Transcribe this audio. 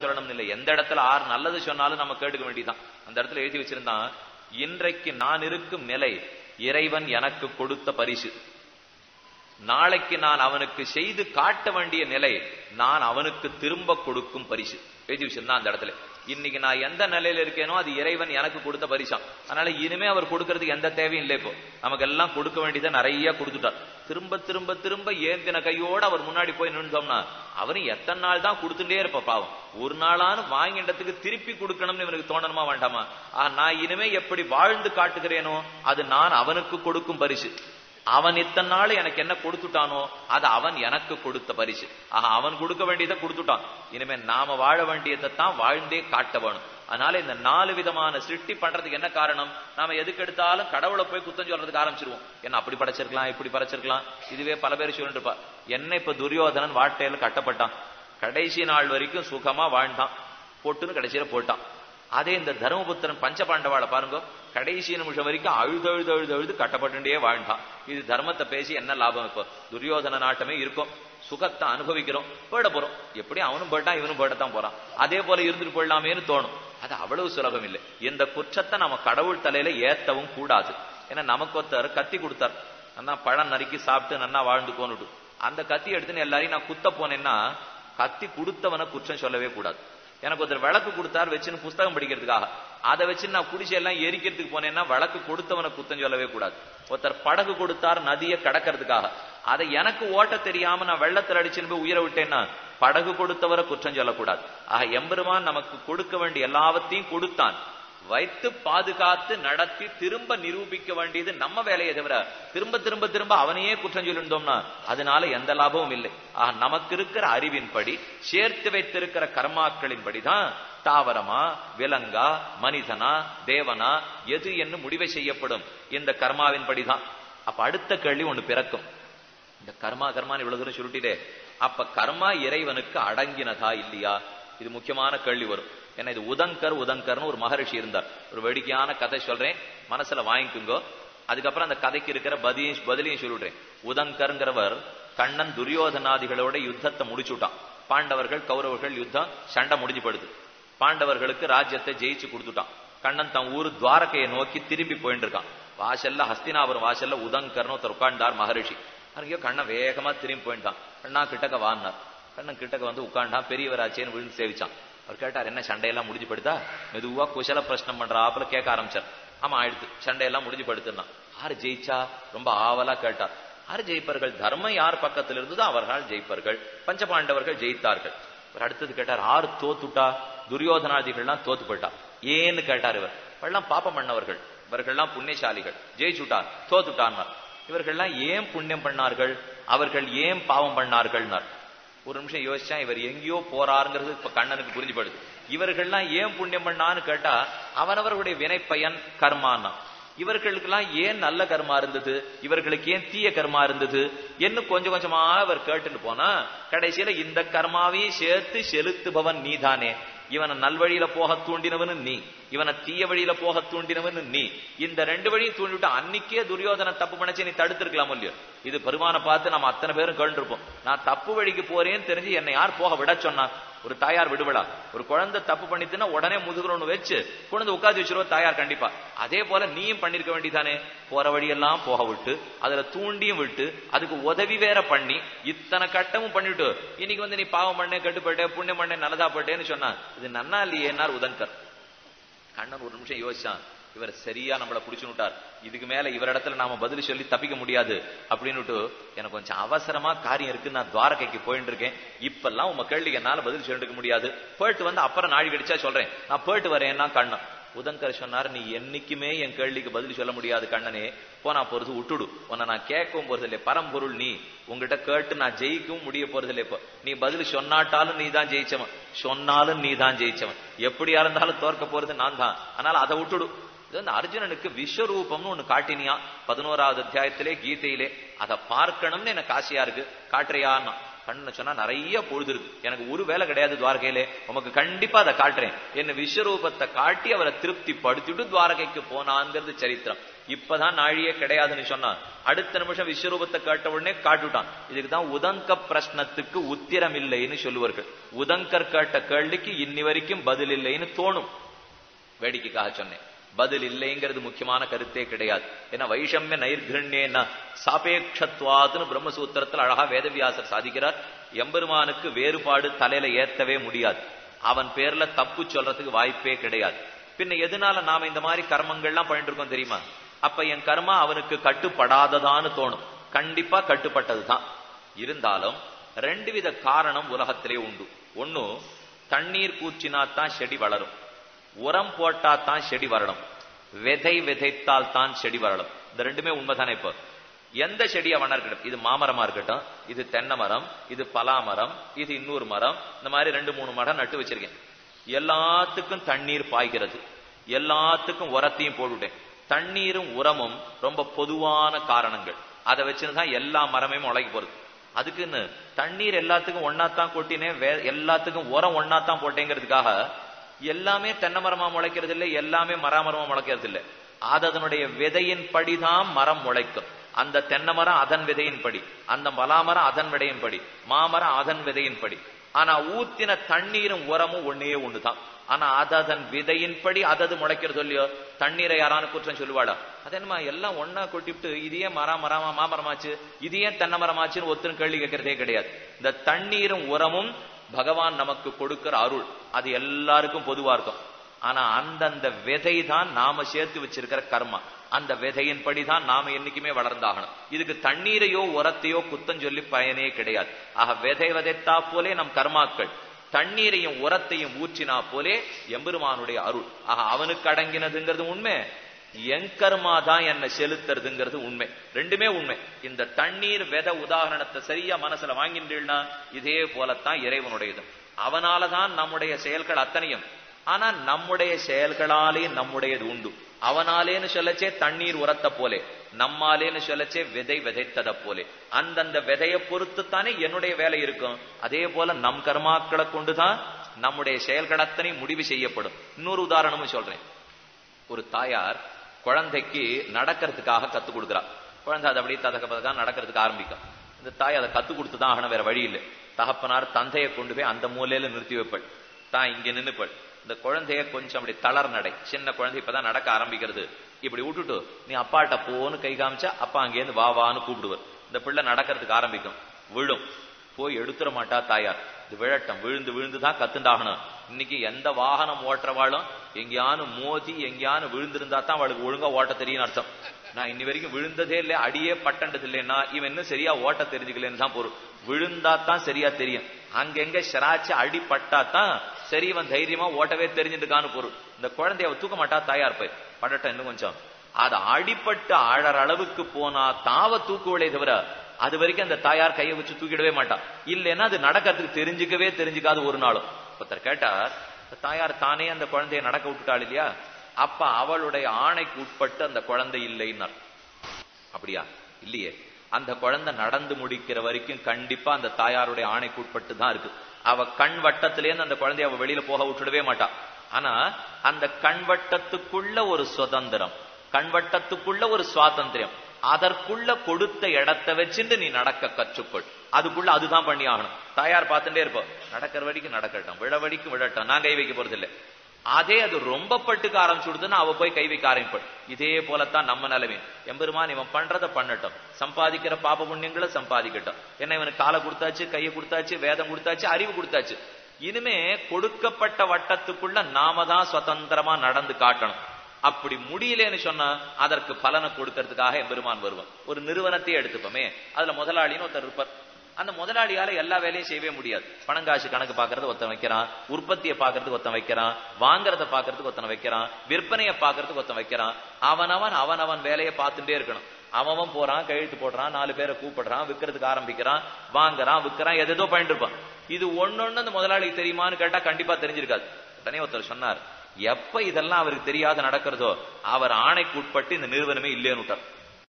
சொல்லணும் இல்லை. எந்த இடத்துல ஆறு நல்லது சொன்னாலும் நம்ம கேட்டுக்க வேண்டியதான். அந்த இடத்துல எழுதி வச்சிருந்தான், இன்றைக்கு நான் இருக்கும் நிலை இறைவன் எனக்கு கொடுத்த பரிசு. நாளைக்கு நான் அவனுக்கு செய்து காட்ட வேண்டிய நிலை நான் அவனுக்கு திரும்ப கொடுக்கும் பரிசு. எழுதி வச்சிருந்தான் அந்த இடத்துல. இன்னைக்கு நான் எந்த நிலையில இருக்கேனோ அது இறைவன் எனக்கு கொடுத்த பரிசாம். அதனால இனிமே அவர் கொடுக்கறதுக்கு எந்த தேவையும் இல்லை. இப்போ நமக்கு எல்லாம் கொடுக்க வேண்டியதை நிறைய கொடுத்துட்டார். திரும்ப திரும்ப திரும்ப ஏந்தின கையோட அவர் முன்னாடி போய் நின்றோம்னா அவரு எத்தனை நாள் தான் கொடுத்துட்டே இருப்ப பாவம். ஒரு நாளானு வாங்கின்றதுக்கு திருப்பி கொடுக்கணும்னு இவனுக்கு தோணணுமா வேண்டாமா? நான் இனிமே எப்படி வாழ்ந்து காட்டுகிறேனோ அது நான் அவனுக்கு கொடுக்கும் பரிசு. அவன் இத்தனை நாள் எனக்கு என்ன கொடுத்துட்டானோ அது அவன் எனக்கு கொடுத்த பரிசு. அவன் கொடுக்க வேண்டியதை கொடுத்துட்டான். இனிமே நாம வாழ வேண்டியதை தான் வாழ்ந்தே காட்ட வேணும். அதனால இந்த 4 விதமான சிருஷ்டி பண்றதுக்கு என்ன காரணம்? நாம எதுக்கு எடுத்தாலும் கடவுளை போய் குத்தம் சொல்றதுக்கு ஆரம்பிச்சிருவோம். என்ன அப்படி படைச்சிருக்கலாம், இப்படி படைச்சிருக்கலாம். இதுவே பல பேர் சொல்லிட்டு இருப்பா. என்ன இப்ப துரியோதனன் வாட்டையில கட்டப்பட்டான், கடைசி நாள் வரைக்கும் சுகமா வாழ்ந்தான், போட்டுன்னு கடைசியில போட்டான். அதே இந்த தர்மபுத்திரன் பஞ்சபாண்டவாளை பாருங்க, கடைசி நிமிஷம் வரைக்கும் அழுது அழுது அழுது அழுது கட்டப்பட்டுட்டே வாழ்ந்தான். இது தர்மத்தை பேசி என்ன லாபம்? இப்போ துரியோதன நாட்டமே இருக்கும், சுகத்தை அனுபவிக்கிறோம், போயிட போறோம். எப்படி அவனும் போயிட்டான் இவனும் போயிடத்தான் போறான். அதே போல இருந்துட்டு போயிடலாமேன்னு தோணும். அது அவ்வளவு சுலபம் இல்லை. இந்த குற்றத்தை நம்ம கடவுள் தலையில ஏத்தவும் கூடாது. ஏன்னா நமக்கு ஒருத்தர் கத்தி கொடுத்தார், நன்னா பழம் நறுக்கி சாப்பிட்டு நன்னா வாழ்ந்து போனுட்டு. அந்த கத்தி எடுத்துன்னு எல்லாரையும் நான் குத்த போனேன்னா கத்தி கொடுத்தவனை குற்றம் சொல்லவே கூடாது. எனக்கு ஒருத்தர் விளக்கு கொடுத்தார் வச்சுன்னு புஸ்தகம் படிக்கிறதுக்காக, அதை வச்சு நான் குடிசை எல்லாம் எரிக்கிறதுக்கு போனேன்னா விளக்கு கொடுத்தவனை குத்தம் சொல்லவே கூடாது. ஒருத்தர் படகு கொடுத்தார் நதியை கடக்கிறதுக்காக, அதை எனக்கு ஓட்ட தெரியாம நான் வெள்ளத்தில் அடிச்சுன்னு போய் உயிரை விட்டேன்னா படகு கொடுத்தவரை குற்றம் சொல்லக்கூடாது. எம்பெருமான் நமக்கு கொடுக்க வேண்டிய எல்லாவற்றையும் கொடுத்தான், வைத்து பாதுகாத்து நடத்தி திரும்ப நிரூபிக்க வேண்டியது நம்ம வேலையை தவிர திரும்ப திரும்ப திரும்ப அவனையே குற்றம் சொல்லிருந்தோம்னா அதனால எந்த லாபமும் இல்லை. நமக்கு இருக்கிற அறிவின்படி சேர்த்து வைத்திருக்கிற கர்மாக்களின்படிதான் தாவரமா விலங்கா மனிதனா தேவனா எது என்று முடிவை செய்யப்படும். இந்த கர்மாவின்படிதான். அப்ப அடுத்த கேள்வி ஒண்ணு பிறக்கும், இந்த கர்மா கர்மான்னு இவ்வளவு தூரம் சொல்லிட்டே அப்ப கர்மா இறைவனுக்கு அடங்கினதா இல்லையா? இது முக்கியமான கேள்வி வரும். ஏன்னா இது உதங்கர்னு ஒரு மகரிஷி இருந்தார். ஒரு வேடிக்கையான கதை சொல்றேன், மனசுல வாங்கிக்குங்கோ. அதுக்கப்புறம் அந்த கதைக்கு இருக்கிற பதிலையும் சொல்லிடுறேன். உதங்கர்ங்கிறவர் கண்ணன் துரியோதனாதிகளோட யுத்தத்தை முடிச்சுட்டான். பாண்டவர்கள் கௌரவர்கள் யுத்தம் சண்டை முடிஞ்சு படுது. பாண்டவர்களுக்கு ராஜ்யத்தை ஜெயிச்சு கொடுத்துட்டான். கண்ணன் தன் ஊரு துவாரகையை நோக்கி திரும்பி போயிட்டு இருக்கான். வாசல்ல ஹஸ்தினாபுரம் வாசல்ல உதங்கர்னு ஒருத்தர் உட்கார்ந்தார் மகரிஷி. அங்கேயோ கண்ணன் வேகமா திரும்பி போயிட்டான். கண்ணா கிட்டக்க வாங்கினார். கண்ணன் கிட்டக்க வந்து உட்காண்டான். பெரியவராச்சேன்னு விழுந்து சேவிச்சான். அவர் கேட்டார், என்ன சண்டையெல்லாம் முடிஞ்சு படுத்தா? மெதுவா குசல பிரச்சனை பண்ற ஆப்புல கேட்க ஆரம்பிச்சார். ஆமா ஆயிடுத்து, சண்டையெல்லாம் முடிஞ்சு படுத்துனா. யாரு ஜெயிச்சா? ரொம்ப ஆவலா கேட்டார். யாரு ஜெயிப்பார்கள்? தர்மம் யார் பக்கத்தில் இருந்ததோ அவர்கள் ஜெயிப்பார்கள். பஞ்சபாண்டவர்கள் ஜெயித்தார்கள். இவர் அடுத்தது கேட்டார், யாரு தோத்துட்டா? துரியோதனாதிகள்லாம் தோத்து போயிட்டா. ஏன்னு கேட்டார். இவர்கள்லாம் பாப்பம் பண்ணவர்கள், இவர்கள்லாம் புண்ணியசாலிகள், ஜெயிச்சுட்டா தோத்துட்டான்னார். இவர்கள்லாம் ஏன் புண்ணியம் பண்ணார்கள், அவர்கள் ஏன் பாவம் பண்ணார்கள்னார். ஒரு நிமிஷம் யோசிச்சா இவர் எங்கேயோ போறாருங்கிறது இப்ப கண்ணனுக்கு புரிஞ்சுப்படுது. இவர்கள்லாம் ஏன் புண்ணியம் பண்ணான்னு கேட்டா அவரவர்களுடைய வினை பயன் கர்மானா. இவர்களுக்கெல்லாம் ஏன் நல்ல கர்மா இருந்தது, இவர்களுக்கு ஏன் தீய கர்மா இருந்தது என்ன கொஞ்சம் கொஞ்சமா அவர் கேட்டுட்டு போனா கடைசியில இந்த கர்மாவையும் சேர்த்து செலுத்துபவன் நீதானே. இவனை நல்வழியில போக தூண்டினவனு நீ, இவனை தீய வழியில போக தூண்டினவனு நீ. இந்த 2 வழியும் தூண்டிவிட்டு அன்னைக்கே துரியோதன தப்பு பண்ணச்சு நீ தடுத்திருக்கலாம் இல்லையோ. இது பெருமானை பார்த்து நம்ம அத்தனை பேரும் கேட்டுருப்போம். நான் தப்பு வழிக்கு போறேன்னு தெரிஞ்சு என்னை யார் போக விட சொன்னா? ஒரு தாயார் விடுவிடா? ஒரு குழந்தை தப்பு பண்ணிட்டுன்னா உடனே முதுகுறோன்னு வச்சு குழந்தை உட்காந்து வச்சிருவா தாயார் கண்டிப்பா. அதே போல நீயும் பண்ணிருக்க வேண்டியதானே. போற வழியெல்லாம் போக விட்டு அதுல தூண்டியும் விட்டு அதுக்கு உதவி வேற பண்ணி இத்தனை கட்டமும் பண்ணிட்டு இன்னைக்கு வந்து நீ பாவம் பண்ணே கெட்டு போயிட்டே புண்ணியம் பண்ணே நல்லதா போயிட்டேன்னு சொன்னா இது நன்னா இல்லையேன்னார் உதங்கர். கண்ணன் ஒரு நிமிஷம் யோசிச்சான், இவர் சரியா நம்மளை புடிச்சுட்டார், இதுக்கு மேல இவரிடத்துல நாம பதில் சொல்லி தப்பிக்க முடியாது அப்படின்னுட்டு எனக்கு கொஞ்சம் அவசரமா காரியம் இருக்கு, நான் துவாரகைக்கு போயிட்டு இருக்கேன், இப்பெல்லாம் உங்க கேள்விக்கு என்னால பதில் சொல்லிருக்க முடியாது, போயிட்டு வந்து அப்புறம் நாழி கடிச்சா சொல்றேன், நான் போயிட்டு வரேன்னா கண்ணன். உதங்கர் சொன்னார், நீ என்னைக்குமே என் கேள்விக்கு பதில் சொல்ல முடியாது கண்ணனே, போனா போறது விட்டுடு, உன்னை நான் கேட்கவும் போறது இல்லை, பரம்பொருள் நீ, உங்ககிட்ட கேட்டு நான் ஜெயிக்கவும் முடிய போறது இல்லை. இப்போ நீ பதில் சொன்னாட்டாலும் நீ தான் ஜெயிச்சவன், சொன்னாலும் நீ தான் ஜெயிச்சவன், எப்படியா இருந்தாலும் தோற்க போறது நான் தான், அதனால அதை விட்டுடு. அர்ஜுனனுக்கு விஸ்வரூபம்னு ஒண்ணு காட்டினியா 11வது அத்தியாயத்திலே கீதையிலே, அதை பார்க்கணும்னு எனக்கு ஆசையா இருக்கு, காட்டுறியான்னா கண்ணு சொன்னா நிறைய பொழுது இருக்கு, எனக்கு ஒரு வேலை கிடையாது துவாரகையிலே, உமக்கு கண்டிப்பா அதை காட்டுறேன் என்ன விஸ்வரூபத்தை காட்டி அவரை திருப்தி படுத்திட்டு துவாரகைக்கு போனான்ங்கிறது சரித்திரம். இப்பதான் நாழியே கிடையாதுன்னு சொன்னான், அடுத்த நிமிஷம் விஸ்வரூபத்தை காட்ட உடனே காட்டுட்டான். இதுக்குதான் உதங்க பிரශ්னத்துக்கு உத்திரம் இல்லைன்னு சொல்லுவார்கள். உதங்கர் கேட்ட கேள்விக்கு இன்னி வரைக்கும் பதில் இல்லைன்னு தோணும். வேடிக்கைக்காக சொன்னேன், பதில் இல்லைங்கிறது முக்கியமான கருத்தே கிடையாது. ஏன்னா வைஷமிய நைர்கிருண்யேன சாபேட்சத்வாதுன்னு பிரம்மசூத்திரத்தில் அழகா வேதவியாசர் சாதிக்கிறார். எம்பெருமானுக்கு வேறுபாடு தலையில ஏத்தவே முடியாது, அவன் பேர்ல தப்பு சொல்றதுக்கு வாய்ப்பே கிடையாது. பின்ன எதனால நாம இந்த மாதிரி கர்மங்கள்லாம் பண்ணிட்டு இருக்கோம் தெரியுமா? அப்ப என் கர்மா அவனுக்கு கட்டுப்படாததான்னு தோணும். கண்டிப்பா கட்டுப்பட்டதுதான். இருந்தாலும் ரெண்டு வித காரணம் உலகத்திலே உண்டு. ஒன்னு, தண்ணீர் பூச்சினாத்தான் செடி வளரும், உரம் போட்டாத்தான் செடி வரணும், விதை விதைத்தால் தான் செடி வரணும். இந்த ரெண்டுமே உண்மைதானே? இப்போ எந்த செடியா வேணா இருக்கட்டும், இது மாமரமா இருக்கட்டும், இது தென்னை மரம், இது பலாமரம், இது இன்னொரு மரம், இந்த மாதிரி 2-3 மரம் நட்டு வச்சிருக்கேன். எல்லாத்துக்கும் தண்ணீர் பாய்கிறது, எல்லாத்துக்கும் உரத்தையும் போட்டுட்டேன். தண்ணீரும் உரமும் ரொம்ப பொதுவான காரணங்கள். அதை வச்சுதான் எல்லா மரமையும் உழைக்க போறது. அதுக்குன்னு தண்ணீர் எல்லாத்துக்கும் ஒன்னாத்தான் கொட்டினேன், எல்லாத்துக்கும் உரம் ஒன்னாத்தான் போட்டேங்கிறதுக்காக எல்லாமே தென்னை மரமா முளைக்கிறது இல்லை, எல்லாமே மராமரமா முளைக்கிறது இல்லை. அதனுடைய விதையின் படிதான் மரம் முளைக்கும். அந்த தென்னை மரம் அதன் விதையின் படி, அந்த பலாமரம் அதன் விதையின் படி, மாமரம் அதன் விதையின் படி. ஆனா ஊத்தின தண்ணீரும் உரமும் ஒன்னே ஒண்ணுதான். ஆனா அதன் விதையின் படி அதது முளைக்கிறது இல்லையோ. தண்ணீரை யாரான குற்றம் சொல்லுவாடா? அதேமா எல்லாம் ஒன்னா கொட்டிவிட்டு இது ஏன் மாமரமாச்சு, இது ஏன் தென்னை மரமாச்சுன்னு ஒருத்தரும் கேள்வி கேட்கறதே கிடையாது. இந்த தண்ணீரும் உரமும் பகவான் நமக்கு கொடுக்கிற அருள், அது எல்லாருக்கும் பொதுவா இருக்கும். ஆனா அந்தந்த விதை தான் நாம சேர்த்து வச்சிருக்கிற கர்மா. அந்த விதையின் படிதான் நாம என்னைக்குமே வளர்ந்தாகணும். இதுக்கு தண்ணீரையோ உரத்தையோ குத்தம் சொல்லி பயனே கிடையாது. ஆக விதை விதைத்தா போலே நம் கர்மாக்கள், தண்ணீரையும் உரத்தையும் ஊற்றினா போலே எம்பெருமானுடைய அருள். ஆக அவனுக்கு அடங்கினதுங்கிறது உண்மை, என் கர்மா தான் என்ன செலுத்துறதுங்கிறது உண்மை. ரெண்டுமே உண்மை. இந்த தண்ணீர் வித உதாரணத்தை சரியா மனசுல வாங்கின்றீங்கன்னா இதே போலத்தான் இறைவனுடையது. அவனாலதான் நம்முடைய செயல்கள் அத்தனையும். ஆனா நம்முடைய செயல்களாலே நம்முடையது உண்டு. அவனாலேன்னு சொல்லச்சே தண்ணீர் உரத்த போலே, நம்மாலேன்னு சொல்லச்சே விதை விதைத்தத போலே. அந்தந்த விதையை பொறுத்துத்தானே என்னுடைய வேலை இருக்கும். அதே போல நம் கர்மாக்களை கொண்டுதான் நம்முடைய செயல்கள் அத்தனை முடிவு செய்யப்படும். இன்னொரு உதாரணமும் சொல்றேன். ஒரு தாயார் குழந்தைக்கு நடக்கிறதுக்காக கத்து கொடுக்குறா. குழந்தை அதை அப்படியே ததக்க நடக்கிறதுக்கு ஆரம்பிக்கும். இந்த தாய் அதை கத்து கொடுத்துதான் ஆகணும், வேற வழி இல்லை. தகப்பனார் தந்தையை கொண்டு போய் அந்த மூலையில நிறுத்தி வைப்பள், தான் இங்க நின்னுப்பள். இந்த குழந்தைய கொஞ்சம் அப்படி தளர் நடை, சின்ன குழந்தை இப்பதான் நடக்க ஆரம்பிக்கிறது, இப்படி விட்டுட்டு நீ அப்பாட்ட போன்னு கை காமிச்சா அப்பா அங்கேருந்து வா வான்னு கூப்பிடுவார். இந்த பிள்ளை நடக்கிறதுக்கு ஆரம்பிக்கும், விழும். போய் எடுத்துட மாட்டா தாயார். இது விழட்டம், விழுந்து விழுந்துதான் கத்துண்டாகணும். இன்னைக்கு எந்த வாகனம் ஓட்டுறவாளும் எங்கேயானு மோதி எங்கேயானு விழுந்திருந்தா தான் அவளுக்கு ஒழுங்கா ஓட்ட தெரியும் அர்த்தம். நான் இன்னி வரைக்கும் விழுந்ததே இல்லை, அடியே பட்டண்டது இல்லைன்னா இவன் இன்னும் சரியா ஓட்ட தெரிஞ்சுக்கலன்னு தான் பொருள். விழுந்தாத்தான் சரியா தெரியும். அங்கெங்க சிராச்சு அடிப்பட்டாத்தான் சரி இவன் தைரியமா ஓட்டவே தெரிஞ்சுட்டுக்கான்னு பொருள். இந்த குழந்தைய தூக்க மாட்டா தாயார் போய் படட்டம் இன்னும் கொஞ்சம். அது அடிப்பட்டு ஆழற அளவுக்கு போனா தாவ தூக்குவளே தவிர அது வரைக்கும் அந்த தாயார் கையை வச்சு தூக்கிடவே மாட்டான். இல்லைன்னா அது நடக்கிறதுக்கு தெரிஞ்சுக்காது ஒரு நாளும். ஒருத்தர் கேட்டார், தாயார் தானே அந்த குழந்தைய நடக்க விட்டுட்டாள் இல்லையா, அப்ப அவளுடைய ஆணைக்கு உட்பட்டு அந்த குழந்தை இல்லைன்னார். அப்படியா? இல்லையே. அந்த குழந்தை நடந்து முடிக்கிற வரைக்கும் கண்டிப்பா அந்த தாயாருடைய ஆணைக்கு உட்பட்டு தான் இருக்கு. அவ கண் வட்டத்திலேருந்து அந்த குழந்தைய அவ வெளியில போக விட்டுடவே மாட்டா. ஆனா அந்த கண் வட்டத்துக்குள்ள ஒரு சுதந்திரம், கண் வட்டத்துக்குள்ள ஒரு சுவாதந்திரம், அதற்குள்ள கொடுத்த இடத்தை வச்சுட்டு நீ நடக்க கற்றுக்கொள். அதுக்குள்ள அதுதான் பண்ணி ஆகணும். தாயார் பார்த்துட்டே இருப்போம், நடக்கிற வரைக்கும் நடக்கட்டும், விழ வரைக்கும் விழட்டும், நான் கை வைக்க போறது இல்லை. அதே அது ரொம்ப பட்டுக்க ஆரம்பிச்சுடுதுன்னா அவ போய் கை வைக்க ஆரம்பிப்பள். இதே போலத்தான் நம்ம நிலைமை. எம்பெருமான் இவன் பண்றதை பண்ணட்டும், சம்பாதிக்கிற பாப புண்ணியங்களை சம்பாதிக்கட்டும். ஏன்னா இவனுக்கு காலை கொடுத்தாச்சு, கையை கொடுத்தாச்சு, வேதம் கொடுத்தாச்சு, அறிவு கொடுத்தாச்சு. இனிமே கொடுக்கப்பட்ட வட்டத்துக்குள்ள நாம தான் சுதந்திரமா நடந்து காட்டணும். அப்படி முடியலன்னு சொன்னா அதற்கு பலனை கொடுக்கறதுக்காக எம்பெருமான் வருவான். ஒரு நிறுவனத்தையே எடுத்துப்போமே, அதுல முதலாளின்னு ஒருத்தர் இருப்பார். அந்த முதலாளியால எல்லா வேலையும் செய்யவே முடியாது. பணங்காசு கணக்கு பாக்குறது ஒருத்தன் வைக்கிறான், உற்பத்தியை பாக்குறதுக்கு ஒருத்தன் வைக்கிறான், வாங்கறத பாக்குறதுக்கு ஒருத்தன் வைக்கிறான், விற்பனையை பாக்குறதுக்கு ஒருத்தன் வைக்கிறான். அவனவன் வேலையை பார்த்துட்டே இருக்கணும். அவன் போறான், கழுத்து போடுறான், 4 பேரை கூப்பிடுறான், விற்கிறதுக்கு ஆரம்பிக்கிறான், வாங்குறான், விற்கிறான், எதோ பண்ணிட்டு இருப்பான். இது ஒன்னொன்னு அந்த முதலாளிக்கு தெரியுமான்னு கேட்டா கண்டிப்பா தெரிஞ்சிருக்காது. உடனே ஒருத்தர் சொன்னார், எப்ப இதெல்லாம் அவருக்கு தெரியாத நடக்கிறதோ அவர் ஆணைக்கு உட்பட்டு இந்த நிறுவனமே இல்லைன்னு விட்டார்.